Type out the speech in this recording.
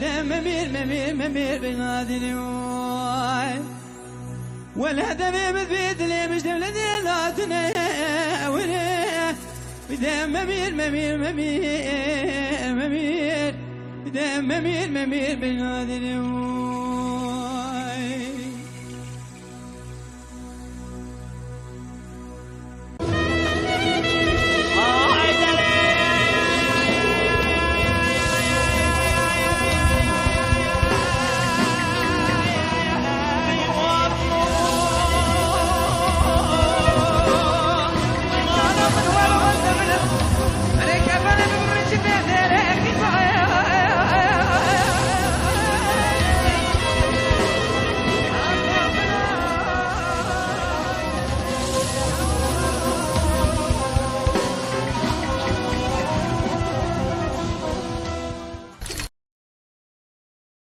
ممير ممير ممير بنادي ولا دمي مثبت لي مش دولتي لا تناوله بدم ممير ممير ممير ممير بدم ممير ممير بنادي